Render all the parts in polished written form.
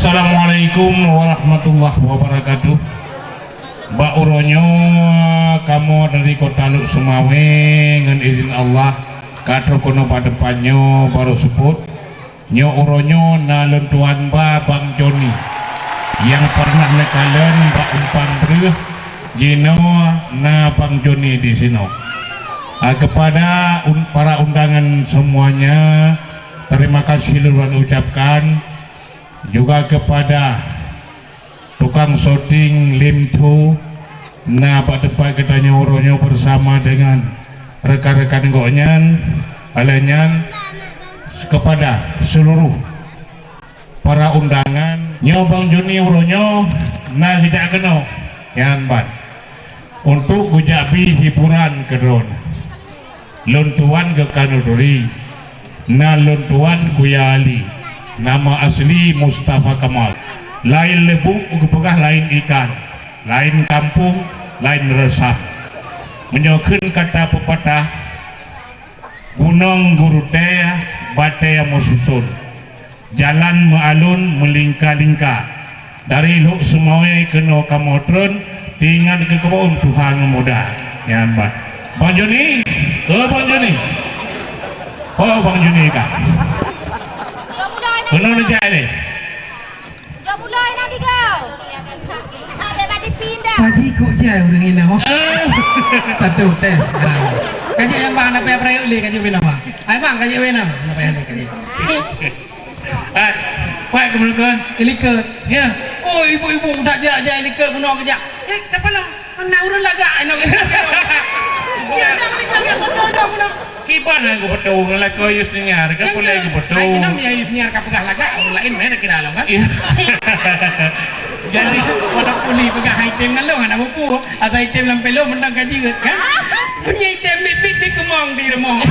Assalamualaikum warahmatullahi wabarakatuh. Mbak Uronyo kamu dari kota Luk Sumawe dengan izin Allah katro kono padepannya baru sebut nyo Uronyo na lentuan Mbak Bang Joni yang pernah nekalen Mbak Umpan Brih Jino na Bang Joni di sini. Kepada para undangan semuanya terima kasih luar ucapkan, juga kepada tukang syuting Limtu nah pada katanya Uronyo bersama dengan rekan-rekan gonyan alenyan, kepada seluruh para undangan nyobang Joni Uronyo nah tidak kena yang ban untuk gujabi hiburan kedron lontuan ke Kanuduri na lontuan Kuyali nama asli Mustafa Kamal, lain lebuk pegah lain ikan, lain kampung lain resah, menyokun kata pepatah gunung gurutea batea mususun, jalan mealun melingka-lingka dari Luk Sumawe ke Nokamotron tinggal ke kebun Tuhan muda ya Mbak Bang Joni, Bang Joni, oh Bang Joni kah? Benar aja ini. Jom mulai nanti kau. Sampai pada pindah. Paji kok jauh orang ini oh. Satu tes. Kaji yang bang apa yang pernah uli kaji bina bang. Ayo bang kaji bina. Apa yang kaji? Kuat kemudian. Ilikat. Ya. Oh ibu-ibu tak jaya ilikat puno kerja. Siapa lah? Mana urun laga? Ya jangan ilikat yang berdodong puno. Kipan aku betul ngelak kau yus dengar kan boleh aku betul. Ay kita punya yus dengar kapegah laga orang lain mana kira lo kan? Jadi pada puli pegah item kan lo kan aku pun atau item lampai lo menang kaji kan? Punya item bit di kemong di remong.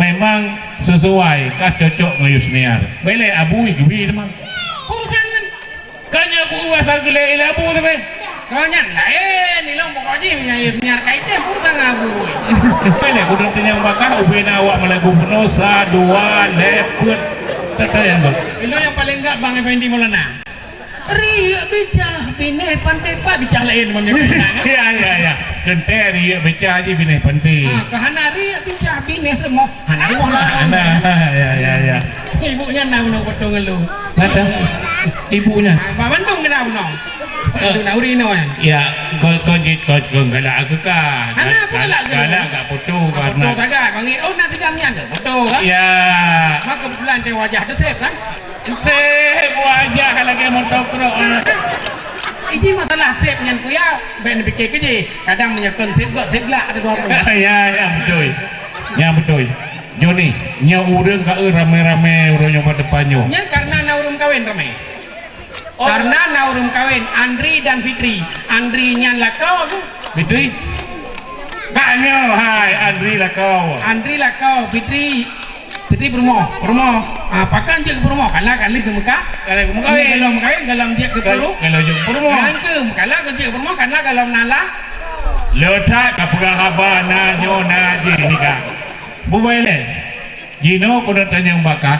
Memang sesuai kah cocok ngayus dengar. Boleh abu ijubi teman. Urusan kan? Kanya aku asal gele abu tapi. Kau nyan lain ni lo pokoknya punya yus dengar kaitem urusan abu. Boleh aku nanti yang bakar ubin awak melagu penosa dua leput kata yang bang. Ilo yang paling enggak bang Effendi Maulana. Ria bicara bineh pantai pak bicara lain mamnya bicara. Ya. Kente ria bicara aja bineh pantai. Kahana ria bicara bineh semua. Hana mau lah. Ya. Ibunya nak nak potong lu. Ada ibunya. Pak Bandung kena nak. Aduh naurino ya. Kau galak aku kah? Hana apa galak gak foto karena. Foto kagak panggil. Oh nanti kami anda foto kan? Ya. Maka kebetulan dia wajah tu save kan? Wajah lagi mau tahu kerok. Ini masalah save yang kuya ben fikir kerja. Kadang menyekon save lah ada dua orang. Ya betul. Ya betul. Joni, nya urang ka rame-rame urang nyoba depannya. Nya karena naurum kawin ramai. Karena naurum kawin Andri dan Fitri. Andri nyan lah kau aku. Fitri? Kaknya, hai Andri lah kau. Andri lah kau, Fitri berumah. Apakah dia ke berumah? Kalau kali ke Mekah. Kalau kawin, kalau dia ke Peru. Kalau dia ke berumah. Kalau dia ke berumah, karena kalau nala. Letak kapura haba na nyo na ni ka. Bubaile. Gino ko na tanyang baka.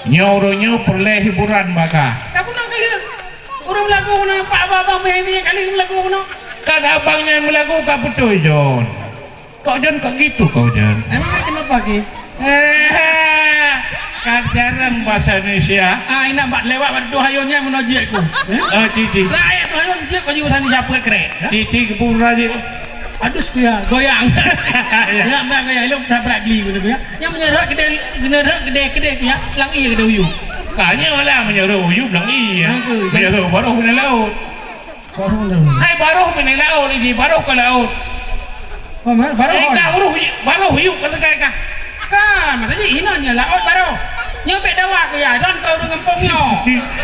Nyo perle hiburan baka. Kamu nak kali? Orang lagu na pak bapa punya kali lagu na. Kan abangnya yang melagu ka betul Jon. Kau Jon kok gitu kau Jon. Emang kenapa ki? Kan jarang bahasa Indonesia. Ina mbak lewat berdua hayonnya menojekku. Cici. Rakyat hayon dia kau jurusan siapa kere? Cici kepura je. Aduh kuya goyang. Ya mbak goyang lu berak geli gitu ya. Yang menyerah gede ya, lang iya gede uyu. Kayaknya lah menyuruh uyu bilang iya. Menyuruh baruh di laut. Hai baruh di laut ini baruh ke laut. Baruh uyu kata kah? Kan, maksudnya inonya laut baruh. Nyobek dawa ke ya, don kau dengan pungyo.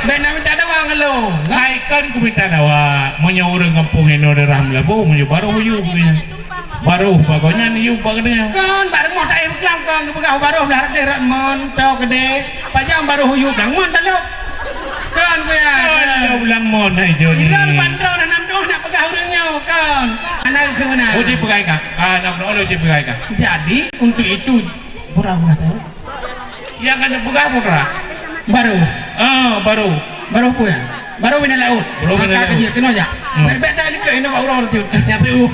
Ben nak minta dawa ngelo. Hai kan ku minta dawa, menyuruh ngempung ino derah melabu, menyuruh baruh uyu punya. Baruh pokoknya ni uyu paknya. Kan bareng mau tak iklam kan kepegau baruh dah derat mon, tau gede. Pajang baruh uyu dang mon tak lo. Kan ku ya. Kan ulang mon hai Joni. Iran bandro nak nam doh nak pegau denyo kan. Anak ke mana? Oh di pegai kah? Anak lo di pegai kah? Jadi untuk itu pura-pura tahu. Yang ada pegai pura. Baru Baru. Baru apa ya? Baru bina laut. Baru bina Angkat laut. kerja kena aja. Baik-baik dah lika ini pak orang tu. Nyata u.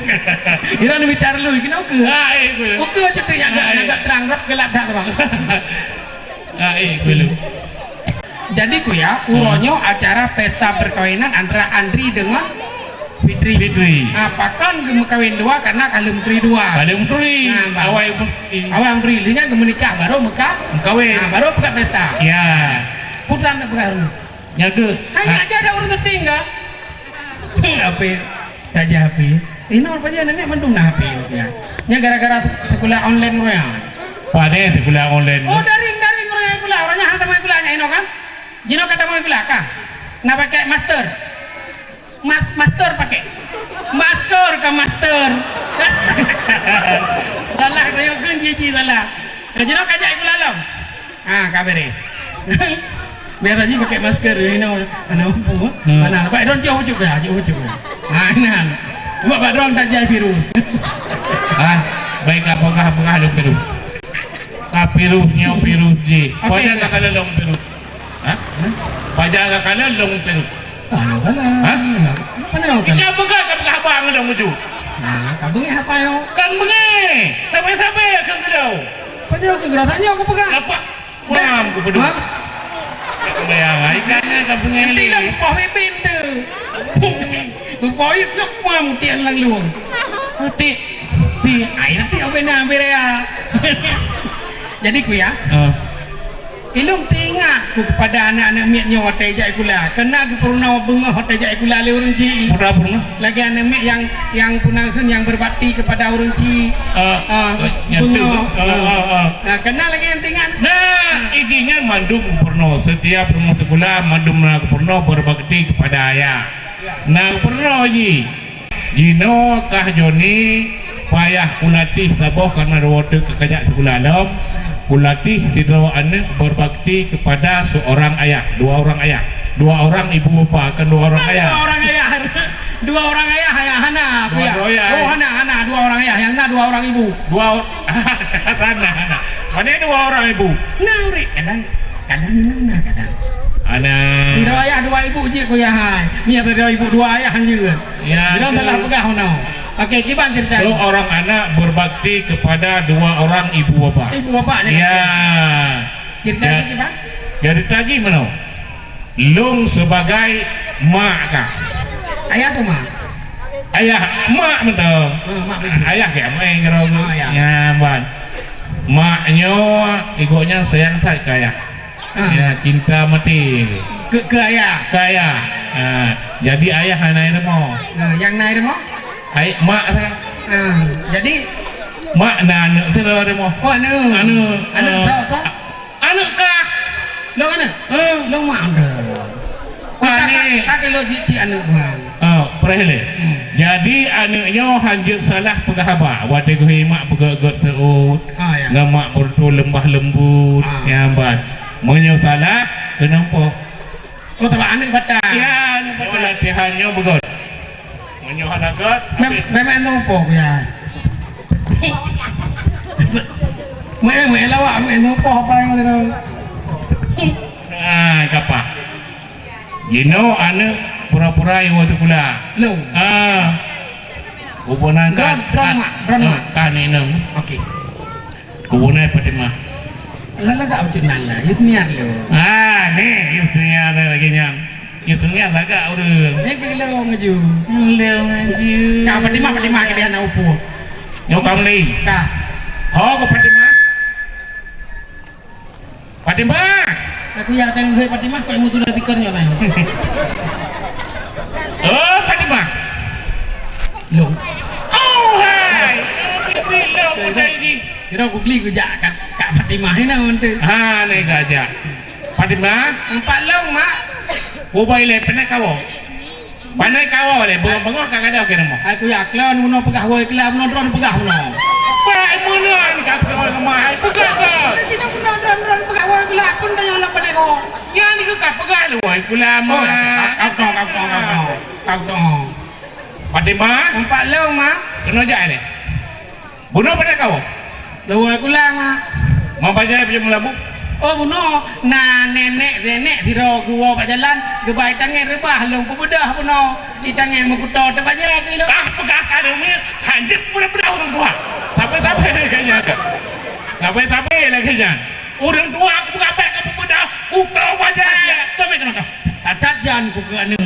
Ira ni bitar lu kena ke. Oke aja tu yang agak terang rap gelap dah bang. Dulu. Jadi ku ya, uronyo acara pesta perkawinan antara Andri dengan Fitri. Apakah gem kawin dua karena kalem menteri dua. Kalem menteri. Awal menteri ini kan menikah baru kawin. Baru buka pesta. Ya. Putra nak berkaru. Nyaga. Hanya aja ada urus tinggal. HP saja HP. Ini apa aja nenek mendung HP ya. Nya gara-gara sekolah online roya. Pada sekolah online. Oh daring roya sekolah. Orangnya hantar mai sekolahnya ino kan. Jino kata mau sekolah kah? Nak pakai master. Master pakai. Masker ke master. Dalah saya kan jiji dalah. Jino kajak ikut lalam. Kabere. Biasa aja pakai masker ini mana umpu mana Pak Don jauh juga. Nan Pak Don tak jadi virus. Baik apakah ada virus? Virusnya virus je. Pajak tak kalah long virus. Pajak tak kalah long virus. Halo kalah. Mana kau kan? Apakah abang ada muju? Kamu apa yo? Kan bengi. Sampai akan kedau. Pajak ke gerakannya aku pegang. Apa? Mam aku peduli. Bayang ikannya tak punya ini lah poh pipin tu poh itu mam tian lang luang ti air nanti apa nak berea jadi ku ya ilung tingat ku kepada anak-anak miatnya hotel jai kula kena ku pernah bunga hotel jai kula le urang ci pernah lagi anak miat yang punah yang berbakti kepada urang ci bunga kena lagi yang tingat idinya mandum pernah setiap rumah sekolah mandum pernah berbakti kepada ayah. Pernah Jino kah Joni payah kulatih saboh karena waktu kekajak sekolah alam kulatih sidro anak berbakti kepada seorang ayah, dua orang ibu bapa kan dua orang ayah. Dua orang ayah hana hana dua orang ayah yang dua orang ibu. Hana. Mana dua orang ibu? Uri kadang Anak. Dua ayah dua ibu je ko ya hai. Ni ada dua ibu dua ayah hanya. Ya. Dia telah pegah hono. Okey, kiban cerita. So orang anak berbakti kepada dua orang ibu bapa. Ibu bapa ni. Ya. Cerita lagi kiban? Cerita lagi mana? Long sebagai mak kah? Ayah apa mak? Ayah mak betul. Mak ayah ke mak kira ya ban. Maknya egonya sayang tak ke ayah. Ya cinta mati. Ke ayah. Ke ayah. Jadi ayah naik demo. Yang naik demo? Mak saya. Jadi mak anak saya demo. Oh anak tahu. Anak kah? Lo anak? Lo mak anda. Kakak lo cici anak bang. Perhele. Jadi anaknya hanya salah pegahaba. Waktu ku mak pegagot seut. Ngamak bertu lembah lembut. Nyambat. Menyo salah kenapa? Oh sebab anak batal. Ya, anak batal latihannya begot. Menyo hanagot. Memang nopo ya. Mek lawak mek nopo apa yang ada. Kapa. Jino anak pura-pura yang waktu pula. Long. Kubunan kan. Dron mak. Kan ini. Okey. Kubunan Fatimah. Lala gak macam nala, yusniar lo. Ni yusniar lagi nyam. Yusniar laga urang. Ni kelo ngaju. Ka Fatimah ke dia na upo. Nyokang ni. Ka. Ho ko Fatimah. Aku ya kan gue Fatimah kok musuh dah tikernya tah. Oh Fatimah. Long. Oh hai. Long lagi. Kira aku beli kerja Kak Fatimah ni nak tu. Ni kerja. Fatimah. Empat long mak. Ubai le penat kau. Panai kau le bengok kak ada okey nama. Aku ya klon muno pegah woi kelam muno dron pegah muno. Pak muno ni kak kau lemah. Pegah ke? Kita muno dron pegah woi kelam pun dah yang pandai kau. Ya ni ke kak pegah lu woi kula mah. Kau dong. Fatimah. Empat long mak. Kena jak ni. Bunuh pada kau. Lawa aku lah mak. Mau baca macam labu? Oh buno, nah nenek di ro gua pak jalan, gebai tangan rebah long pebedah buno, di tangan mengkuto tempat je kilo. Pegah ada ni hanjit budak-budak orang tua. Tapi kayaknya kan. Tapi lagi jangan. Orang tua aku buka beg aku budak, uka wajah. Tapi kenapa? Tatat jangan ku ke anu.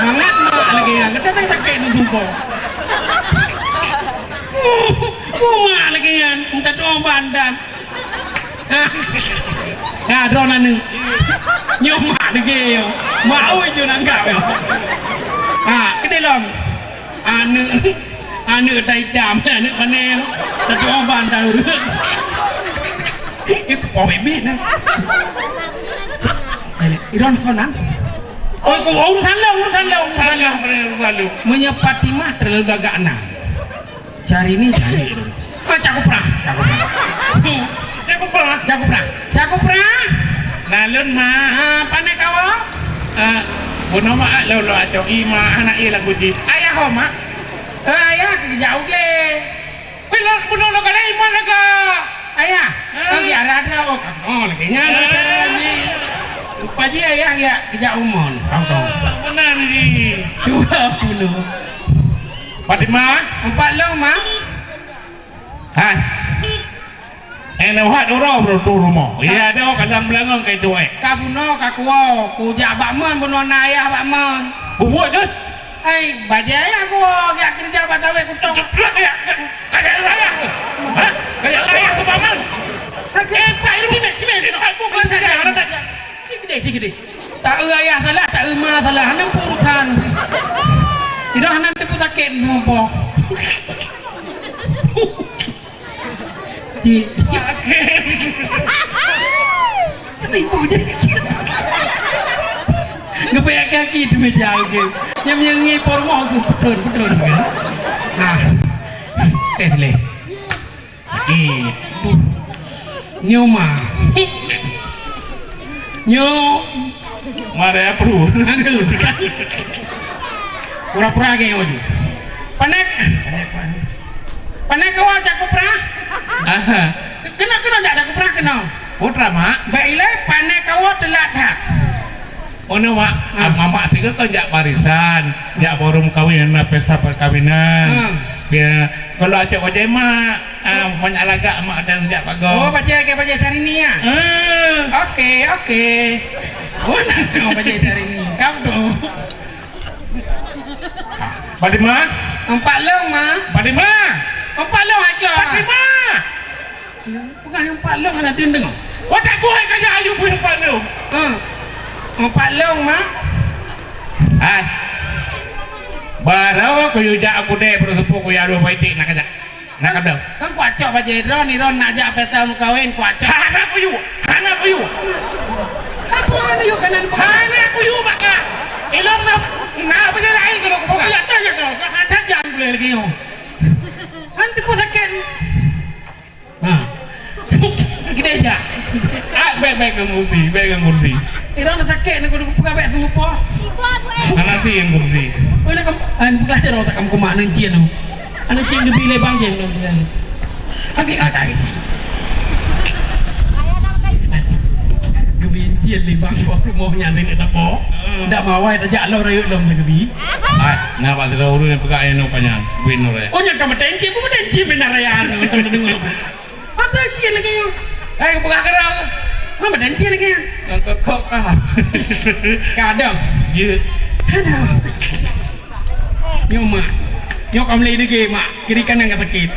Mangat mak lagi yang kita tak kek nu jumpa. Mak lagi yang minta doa bandan. Nah, drone anu. Nyom mak lagi yo. Mak oi jo nang kau yo. Cái lòng nữ tay chạm nữ con em ta cho bàn đầu nước cái bỏ bị biết nữa này Iron phone nắn ôi cô uống thắng lâu punya Fatimah terlalu agak enam cari ini cari cakep pernah Nah lun ma panek kau Buno ma lo atau ima anak ia lagu di ayah ho ma ayah jauh ke Buno lo kala ima laga ayah lagi ada lagi nyala cara ni pagi ayah ya kerja umon kau tahu benar ni dua puluh Fatimah 4 long mah hai Eno hat orang bertu rumah. Iya ada kadang belangang kayak tu Kabuno kakuo, ku jak bakman buno naya bakman. Buat ke? Bajai aku jak kerja batawe kutong. Kayak saya. Hah? Kayak saya tu paman. Tak bukan saja orang tak. Gede. Tak ayah salah, tak ma salah. Hanam purusan. Tidak hanam tepu sakit ngompo. Ibu je ngepayak kaki di meja ke yang ngipor mau aku betul kan le nyoma Mare perlu pura-pura ke ojo panek kau cakap pernah kena jak pernah kenal putra mak baiklah panek kau telat dah ono mak mama sih kan jak barisan jak forum kawinan pesta perkawinan ya kalau acak wajah mak banyak lagak mak dan jak pagong baca Sarini ya oke nak baca Sarini kau dong Fatimah 4 long mah Fatimah 4 long aja Fatimah bukan 4 long ada dinding watak gua kaya ayu pun 4 long 4 long mah baru aku yujak aku deh bersepuh aku ya 2 baitik nak ada kan kuacok baca Ron nak jak pesta kawin kuacok anak aku yuk aku yuk kanan anak aku yuk mak elok nak apa jadi air kalau aku ya tanya kau ada jangan boleh lagi yo nanti pun sakit gede aja baik ngerti Iron sakit ni kudu buka beg semua po Ibon weh. anak sih yang ngerti boleh kamu buka aja rotak kamu kemana cien tu anak cien gebile bang cien tu lagi Ayah nak pakai gebin cien li bang po rumah nyantai ni tak po dak mawai tak jak lo rayuk dom gebi nak pak tidak urus yang pegang yang panjang win orang oh jangan kamu tenci pun tenci benar rayaan dengar apa cien lagi yo pegang kerang kamu tenci lagi ya kok kadang ya ada nyok mak nyok kamu lagi ke mak kiri kanan kata sakit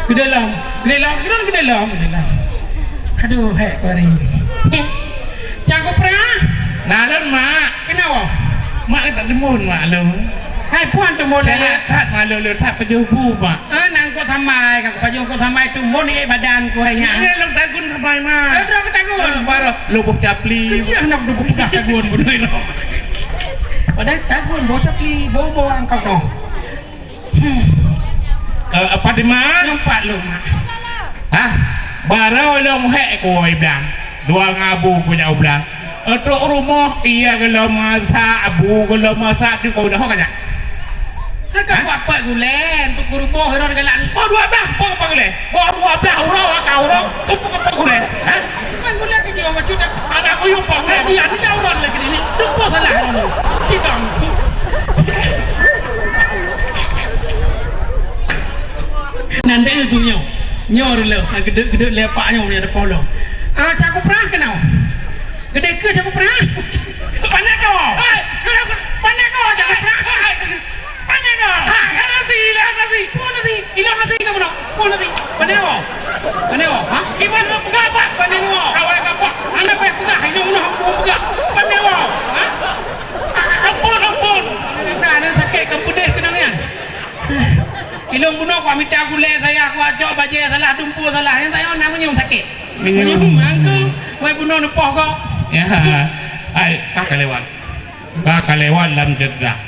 ke dalam aduh hek kau ni cakap pernah nalan mak kenapa mak tak demun mak lu hai puan tu boleh tak malu lu tak pejubu mak nang kau samai kau pajung kau samai tu mon ni badan kau hanya ini lu tagun sampai mak dah ketagun baru lubuk capli kerja nak duduk pedah tagun bodoh itu pada tagun bocah pli bobo angkau no apa di mana nampak lu mak baru lu hek kau bilang dua ngabu punya bilang untuk rumah iya kalau masak abu kalau masak tu kau dah kan Kau apa gulen? Tu kuruboh orang galan. Oh 12, apa gulen? Oh 12 orang kau orang. Tu apa gulen? aku ya ni jauh orang lagi ni. Dumpo salah orang ni. Cidong. Nanti itu nyo dulu. Gede lepaknya ni ada polo. Cakup perah kenau. Gede ke cakup perah? Panak kau. Panak kau cakup perah. Panak kau. Nasi. Pun nasi. Ilang nasi kamu nak. Pun nasi. Panak kau. Panak kau. Ha? Iman mau pegang apa? Panak kau. Awak apa? Anak pay pegang. Hidup nak aku pegang. Panak kau. Ha? Ampun. Ada sakit ke pedih kenangan. Ilong bunuh aku minta aku le saya aku ajak baje salah dumpu salah yang saya nak menyum sakit. Menyum mangku. Mai bunuh nepoh kau. Ya. Ai kakak lewat dalam cerita.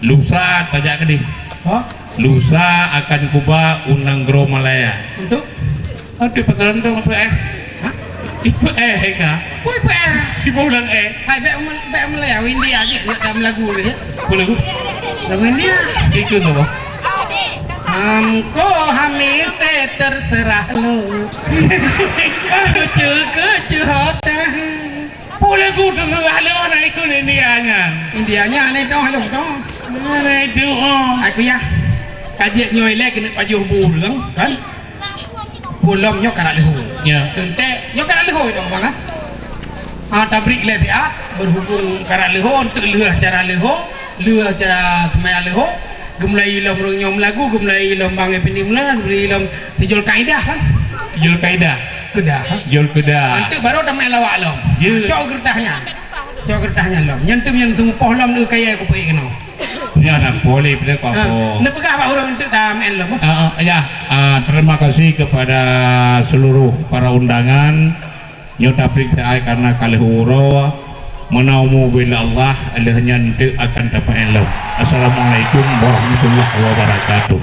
Lusa tajak kedih. Oh, Lusa akan kuba unang gro Malaya. untuk Aduh pasaran tu apa ha? Ikut ka? Pui per. Di bulan Hai be Melayu India aje dalam lagu ni. Boleh ku? Lagu India. Ikut tu apa? Adik, हमको हमेशा terserah lo. कुछ होता है. Boleh ku terserah lu nak ikut Indianya. Indianya ni dah hello dah. Mana itu Aku ya. Kaji nyoy le kena pajuh burung kan. Pulam nyok karak lehu. Ya. Tente nyok karak lehu dong bang. Tabrik le dia berhubung karak lehu untuk leuh cara lehu, leuh cara semaya lehu. Gemulai ilom rong nyom lagu, gemulai ilom bang epinim lah, gemulai ilom tijol kaidah kan. Jual kaidah. Kedah. Jual kedah. Nanti baru dah main lawak lom. Ya. Cok gertahnya. Cok gertahnya lom. Nyentum yang tunggu poh lom lu kaya aku pergi kena. Punya anak boleh pada kau. Nak pegah apa orang untuk dah main lom. Ya, terima kasih kepada seluruh para undangan. Nyotaplik saya karena kali huro menaumu bila Allah alihnya nanti akan dapat elok. Assalamualaikum warahmatullahi wabarakatuh.